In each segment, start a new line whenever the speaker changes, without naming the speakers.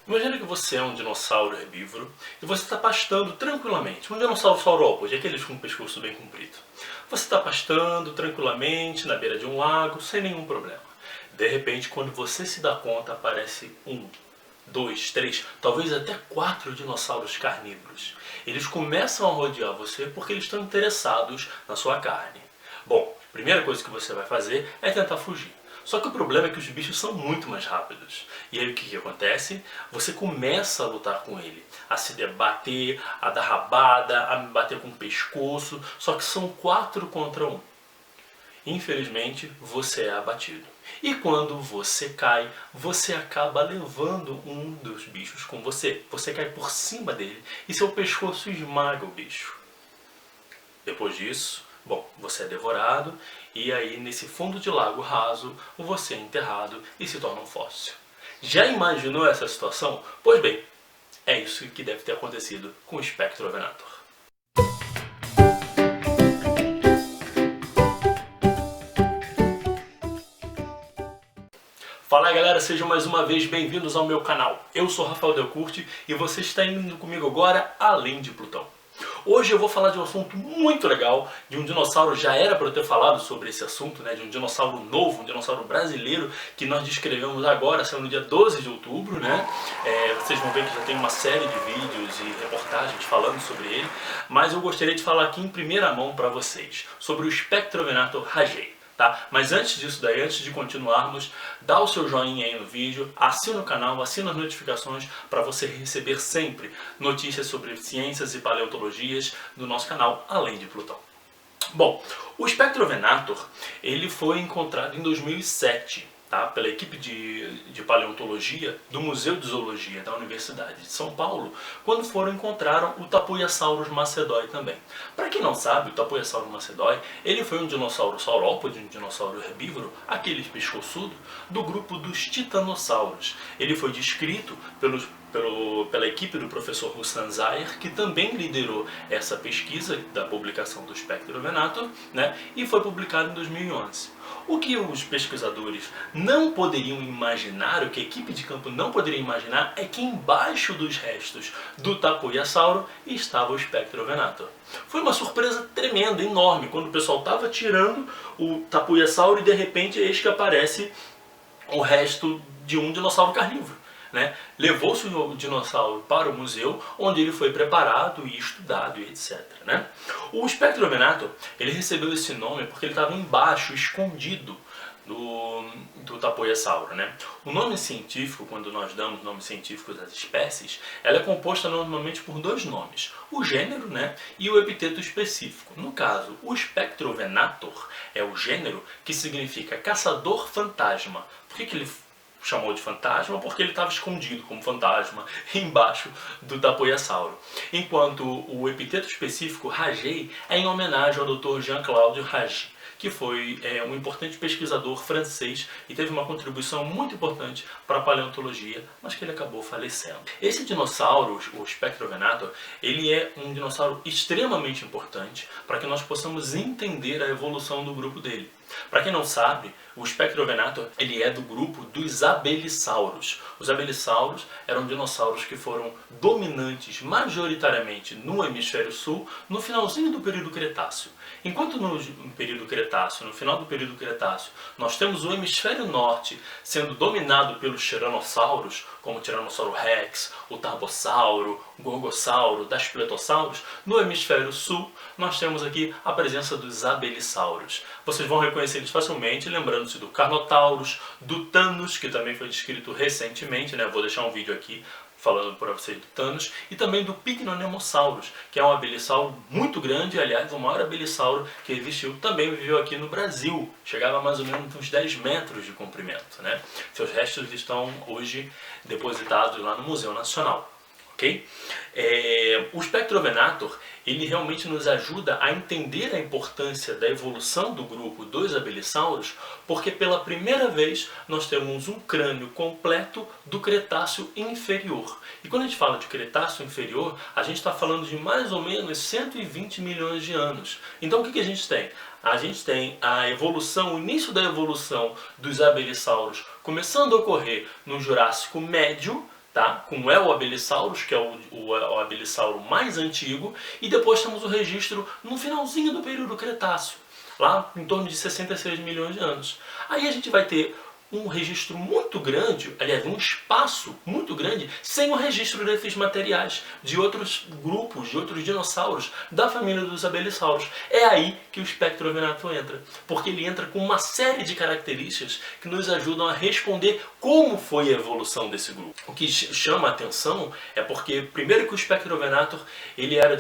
Imagina que você é um dinossauro herbívoro e você está pastando tranquilamente. Um dinossauro saurópode, aqueles com o pescoço bem comprido. Você está pastando tranquilamente na beira de um lago, sem nenhum problema. De repente, quando você se dá conta, aparece um, dois, três, talvez até quatro dinossauros carnívoros. Eles começam a rodear você porque eles estão interessados na sua carne. Bom, a primeira coisa que você vai fazer é tentar fugir. Só que o problema é que os bichos são muito mais rápidos. E aí o que acontece? Você começa a lutar com ele, a se debater, a dar rabada, a me bater com o pescoço, só que são 4 contra 1. Infelizmente, você é abatido. E quando você cai, você acaba levando um dos bichos com você. Você cai por cima dele e seu pescoço esmaga o bicho. Depois disso, bom, você é devorado e aí nesse fundo de lago raso você é enterrado e se torna um fóssil. Já imaginou essa situação? Pois bem, é isso que deve ter acontecido com o Spectrovenator. Fala aí, galera, sejam mais uma vez bem-vindos ao meu canal. Eu sou Rafael Delcurte e você está indo comigo agora além de Plutão. Hoje eu vou falar de um assunto muito legal, de um dinossauro. Já era para eu ter falado sobre esse assunto, né? De um dinossauro novo, um dinossauro brasileiro, que nós descrevemos agora, saiu no dia 12 de outubro, né? Vocês vão ver que já tem uma série de vídeos e reportagens falando sobre ele, mas eu gostaria de falar aqui em primeira mão para vocês, sobre o Spectrovenator rajei. Tá? Mas antes disso daí, antes de continuarmos, dá o seu joinha aí no vídeo, assina o canal, assina as notificações para você receber sempre notícias sobre ciências e paleontologias do nosso canal, além de Plutão. Bom, o Spectrovenator ele foi encontrado em 2007. Tá? Pela equipe de paleontologia do Museu de Zoologia da Universidade de São Paulo, quando encontraram o Tapuiasaurus macedoi também. Para quem não sabe, o Tapuiasaurus macedoi ele foi um dinossauro saurópode, um dinossauro herbívoro, aquele pescoçudo, do grupo dos titanossauros. Ele foi descrito pela equipe do professor Ruslan Zayer, que também liderou essa pesquisa da publicação do Spectrovenator, né? E foi publicado em 2011. O que os pesquisadores não poderiam imaginar, o que a equipe de campo não poderia imaginar, é que embaixo dos restos do Tapuiasauro estava o Spectrovenator. Foi uma surpresa tremenda, enorme, quando o pessoal estava tirando o Tapuiasauro e de repente eis que aparece o resto de um dinossauro carnívoro. Né? Levou-se o dinossauro para o museu, onde ele foi preparado e estudado e etc. Né? O Spectrovenator ele recebeu esse nome porque ele estava embaixo, escondido do Tapuiasauro. Né? O nome científico, quando nós damos nomes científicos às espécies, ela é composta normalmente por 2 nomes, o gênero, né, e o epiteto específico. No caso, o Spectrovenator é o gênero, que significa caçador fantasma. Por que ele chamou de fantasma? Porque ele estava escondido como fantasma embaixo do Tapuiasauro. Enquanto o epiteto específico, rajei, é em homenagem ao Dr. Jean-Claude Rajai, que foi um importante pesquisador francês e teve uma contribuição muito importante para a paleontologia, mas que ele acabou falecendo. Esse dinossauro, o Spectrovenator, ele é um dinossauro extremamente importante para que nós possamos entender a evolução do grupo dele. Para quem não sabe, o Spectrovenator ele é do grupo dos abelissauros. Os abelissauros eram dinossauros que foram dominantes majoritariamente no hemisfério sul no finalzinho do período Cretáceo. Enquanto no período Cretáceo, no final do período Cretáceo, nós temos o hemisfério norte sendo dominado pelos tiranossauros, como o Tiranossauro Rex, o Tarbossauro, o Gorgossauro, Daspletossauros, no hemisfério sul nós temos aqui a presença dos abelissauros. Vocês vão reconhecer eles facilmente, lembrando-se do Carnotaurus, do Thanos, que também foi descrito recentemente, né? Vou deixar um vídeo aqui falando para vocês do Thanos, e também do Pycnonemosaurus, que é um abelисsauro muito grande, aliás, o maior abelисsauro que existiu, também viveu aqui no Brasil, chegava a mais ou menos uns 10 metros de comprimento. Né? Seus restos estão hoje depositados lá no Museu Nacional. Okay? O Spectrovenator ele realmente nos ajuda a entender a importância da evolução do grupo dos abelissauros, porque pela primeira vez nós temos um crânio completo do Cretáceo inferior. E quando a gente fala de Cretáceo inferior, a gente está falando de mais ou menos 120 milhões de anos. Então o que a gente tem? A gente tem a evolução, o início da evolução dos abelissauros começando a ocorrer no Jurássico Médio, tá? Com o Elabelisaurus, que é o abelisauro mais antigo, e depois temos o registro no finalzinho do período Cretáceo, lá em torno de 66 milhões de anos. Aí a gente vai ter um registro muito grande, aliás, um espaço muito grande, sem o registro desses materiais, de outros grupos, de outros dinossauros, da família dos abelissauros. É aí que o Spectrovenator entra, porque ele entra com uma série de características que nos ajudam a responder como foi a evolução desse grupo. O que chama a atenção é porque, primeiro que o Spectrovenator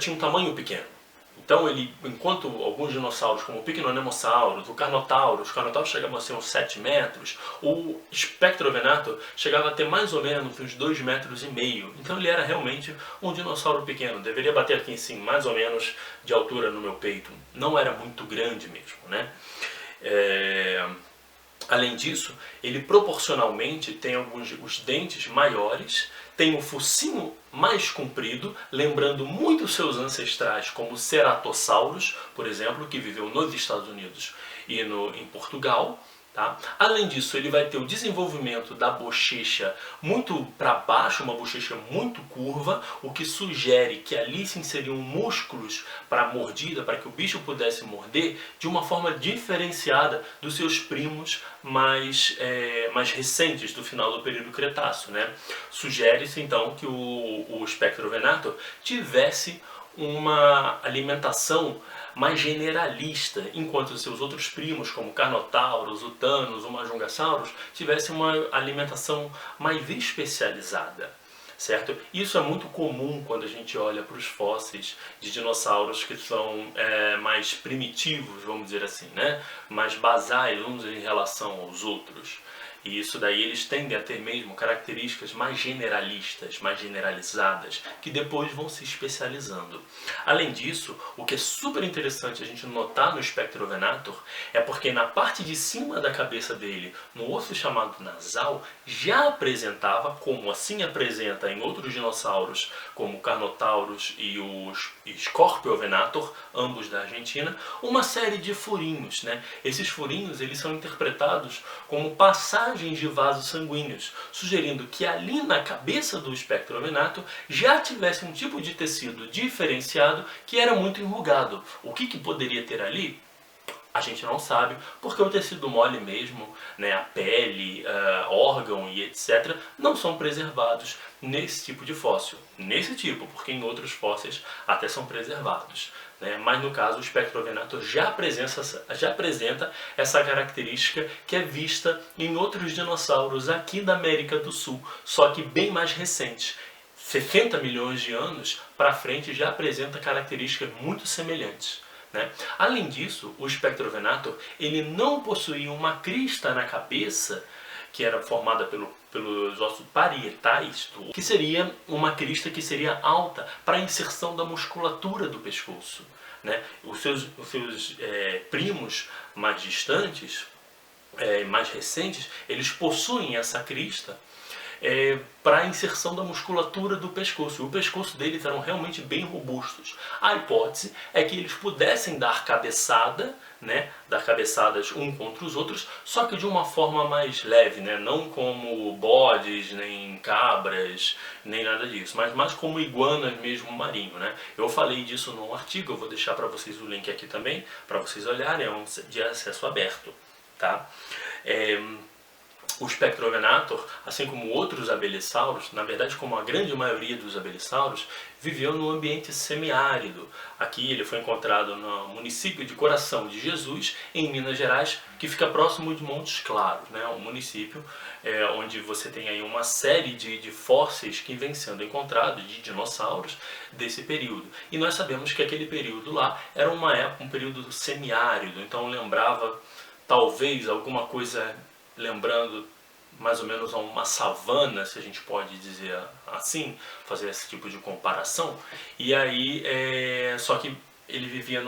tinha um tamanho pequeno. Então, enquanto alguns dinossauros, como o Pycnonemosaurus, o Carnotaurus chegavam a ser uns 7 metros, o Spectrovenator chegava a ter mais ou menos uns 2,5 metros. Então ele era realmente um dinossauro pequeno, deveria bater aqui em cima, mais ou menos de altura no meu peito. Não era muito grande mesmo, né? Além disso, ele proporcionalmente tem os dentes maiores, tem o focinho mais comprido, lembrando muito seus ancestrais, como o Ceratosaurus, por exemplo, que viveu nos Estados Unidos e em Portugal. Tá? Além disso, ele vai ter o desenvolvimento da bochecha muito para baixo, uma bochecha muito curva, o que sugere que ali se inseriam músculos para a mordida, para que o bicho pudesse morder de uma forma diferenciada dos seus primos mais recentes, do final do período Cretáceo. Né? Sugere-se então que o Spectrovenator tivesse uma alimentação mais generalista, enquanto os seus outros primos, como o Carnotaurus, o Thanos, o Majungasaurus, tivessem uma alimentação mais especializada. Certo? Isso é muito comum quando a gente olha para os fósseis de dinossauros que são mais primitivos, vamos dizer assim, né? Mais basais uns em relação aos outros. E isso daí eles tendem a ter mesmo características mais generalistas, mais generalizadas, que depois vão se especializando. Além disso, o que é super interessante a gente notar no Spectrovenator é porque na parte de cima da cabeça dele, no osso chamado nasal, já apresentava, como assim apresenta em outros dinossauros, como o Carnotaurus e o Scorpiovenator, ambos da Argentina, uma série de furinhos. Né? Esses furinhos eles são interpretados como passagens de vasos sanguíneos, sugerindo que ali na cabeça do Spectrovenator já tivesse um tipo de tecido diferenciado que era muito enrugado. O que poderia ter ali? A gente não sabe, porque o tecido mole mesmo, né, a pele, órgão e etc., não são preservados nesse tipo de fóssil. Nesse tipo, porque em outros fósseis até são preservados. Né? Mas no caso o Spectrovenator já apresenta essa característica que é vista em outros dinossauros aqui da América do Sul, só que bem mais recente. 60 milhões de anos para frente já apresenta características muito semelhantes. Né? Além disso, o Spectrovenator ele não possuía uma crista na cabeça que era formada pelos ossos parietais, que seria uma crista que seria alta para a inserção da musculatura do pescoço. Né? Os seus primos mais distantes, mais recentes, eles possuem essa crista para a inserção da musculatura do pescoço. O pescoço deles eram realmente bem robustos. A hipótese é que eles pudessem dar cabeçada, né, dar cabeçadas um contra os outros, só que de uma forma mais leve, né, não como bodes, nem cabras, nem nada disso, mas mais como iguanas mesmo marinho. Né? Eu falei disso num artigo, eu vou deixar para vocês o link aqui também, para vocês olharem, é um de acesso aberto. Tá? O Spectrovenator, assim como outros abelissauros, na verdade como a grande maioria dos abelissauros, viveu no ambiente semiárido. Aqui ele foi encontrado no município de Coração de Jesus, em Minas Gerais, que fica próximo de Montes Claros, né? Um município onde você tem aí uma série de fósseis que vêm sendo encontrados, de dinossauros desse período. E nós sabemos que aquele período lá era um período semiárido, então lembrava talvez alguma coisa lembrando mais ou menos a uma savana, se a gente pode dizer assim, fazer esse tipo de comparação. E aí, só que ele vivia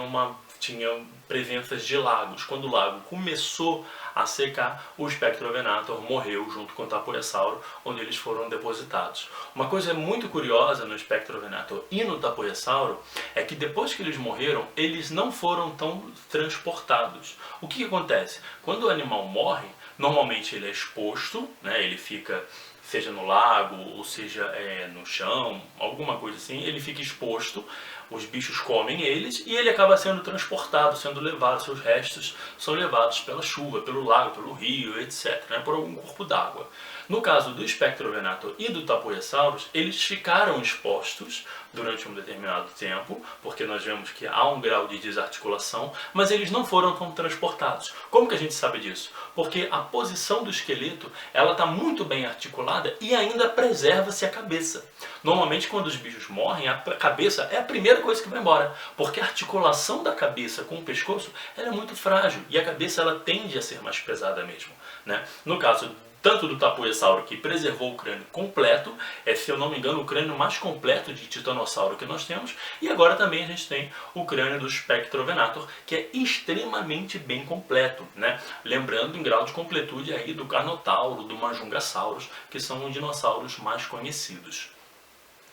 tinha presenças de lagos. Quando o lago começou a secar, o Spectrovenator morreu junto com o Tapoiasauro, onde eles foram depositados. Uma coisa muito curiosa no Spectrovenator e no Tapoiasauro é que depois que eles morreram, eles não foram tão transportados. O que acontece? Quando o animal morre, normalmente ele é exposto, né? Ele fica seja no lago ou seja no chão, alguma coisa assim, ele fica exposto, os bichos comem eles e ele acaba sendo transportado, sendo levado, seus restos são levados pela chuva, pelo lago, pelo rio, etc., né, por algum corpo d'água. No caso do Spectrovenator e do Tapoiosaurus, eles ficaram expostos durante um determinado tempo, porque nós vemos que há um grau de desarticulação, mas eles não foram tão transportados. Como que a gente sabe disso? Porque a posição do esqueleto ela está muito bem articulada e ainda preserva-se a cabeça. Normalmente quando os bichos morrem, a cabeça é a primeira coisa que vai embora, porque a articulação da cabeça com o pescoço ela é muito frágil e a cabeça ela tende a ser mais pesada mesmo, né? No caso tanto do Tapoiosauro, que preservou o crânio completo, se eu não me engano, o crânio mais completo de titanossauro que nós temos, e agora também a gente tem o crânio do Spectrovenator, que é extremamente bem completo, né? Lembrando em grau de completude aí do Carnotauro, do Majungasaurus, que são os dinossauros mais conhecidos.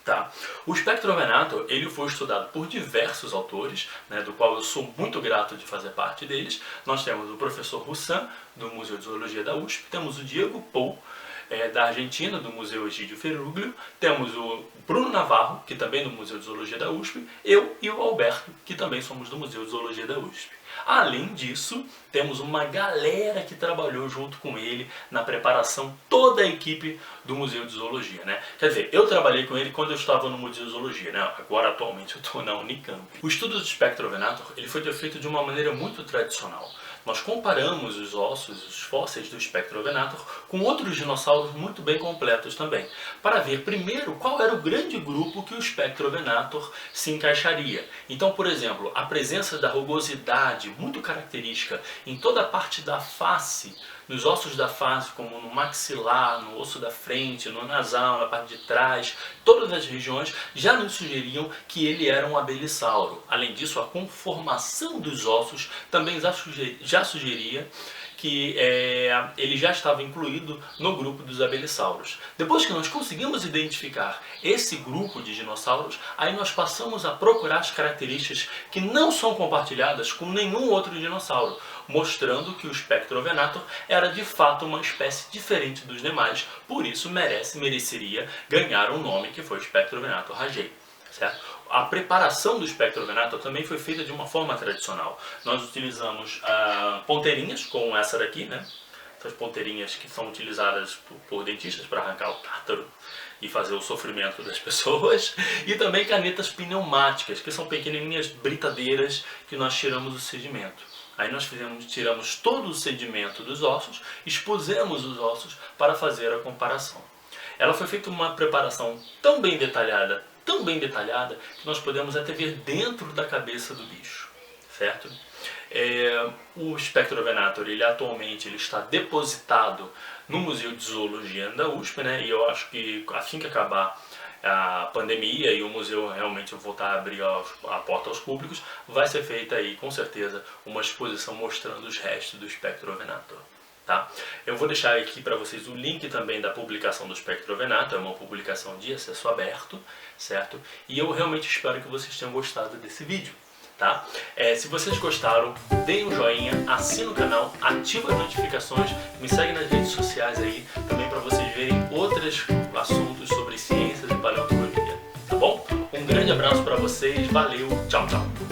Tá. O Spectrovenator ele foi estudado por diversos autores, né, do qual eu sou muito grato de fazer parte deles. Nós temos o professor Roussan, do Museu de Zoologia da USP, temos o Diego Pou, da Argentina, do Museu Egídio Ferruglio, temos o Bruno Navarro, que também é do Museu de Zoologia da USP, eu e o Alberto, que também somos do Museu de Zoologia da USP. Além disso, temos uma galera que trabalhou junto com ele na preparação, toda a equipe do Museu de Zoologia, né? Quer dizer, eu trabalhei com ele quando eu estava no Museu de Zoologia, né? Agora, atualmente, eu estou na Unicamp. O estudo do Spectrovenator ele foi feito de uma maneira muito tradicional. Nós comparamos os ossos, os fósseis do Spectrovenator com outros dinossauros muito bem completos também, para ver primeiro qual era o grande grupo que o Spectrovenator se encaixaria. Então, por exemplo, a presença da rugosidade muito característica em toda a parte da face, nos ossos da face, como no maxilar, no osso da frente, no nasal, na parte de trás, todas as regiões já nos sugeriam que ele era um abelisauro. Além disso, a conformação dos ossos também já sugeria que ele já estava incluído no grupo dos abelissauros. Depois que nós conseguimos identificar esse grupo de dinossauros, aí nós passamos a procurar as características que não são compartilhadas com nenhum outro dinossauro, mostrando que o Spectrovenator era de fato uma espécie diferente dos demais, por isso mereceria ganhar um nome que foi Spectrovenator rajei. Certo? A preparação do Spectrovenator também foi feita de uma forma tradicional. Nós utilizamos ponteirinhas, como essa daqui, né? Essas ponteirinhas que são utilizadas por dentistas para arrancar o tártaro e fazer o sofrimento das pessoas. E também canetas pneumáticas, que são pequenininhas britadeiras que nós tiramos o sedimento. Aí nós tiramos todo o sedimento dos ossos, expusemos os ossos para fazer a comparação. Ela foi feita uma preparação tão bem detalhada, que nós podemos até ver dentro da cabeça do bicho, certo? O Spectrovenator, atualmente está depositado no Museu de Zoologia da USP, né? E eu acho que assim que acabar a pandemia e o museu realmente voltar a abrir a porta aos públicos, vai ser feita aí com certeza uma exposição mostrando os restos do Spectrovenator. Tá? Eu vou deixar aqui para vocês o link também da publicação do Spectrovenator, é uma publicação de acesso aberto, certo? E eu realmente espero que vocês tenham gostado desse vídeo, tá? Se vocês gostaram, deem um joinha, assinem o canal, ativem as notificações, me seguem nas redes sociais aí, também para vocês verem outros assuntos sobre ciências e paleontologia, tá bom? Um grande abraço para vocês, valeu, tchau, tchau!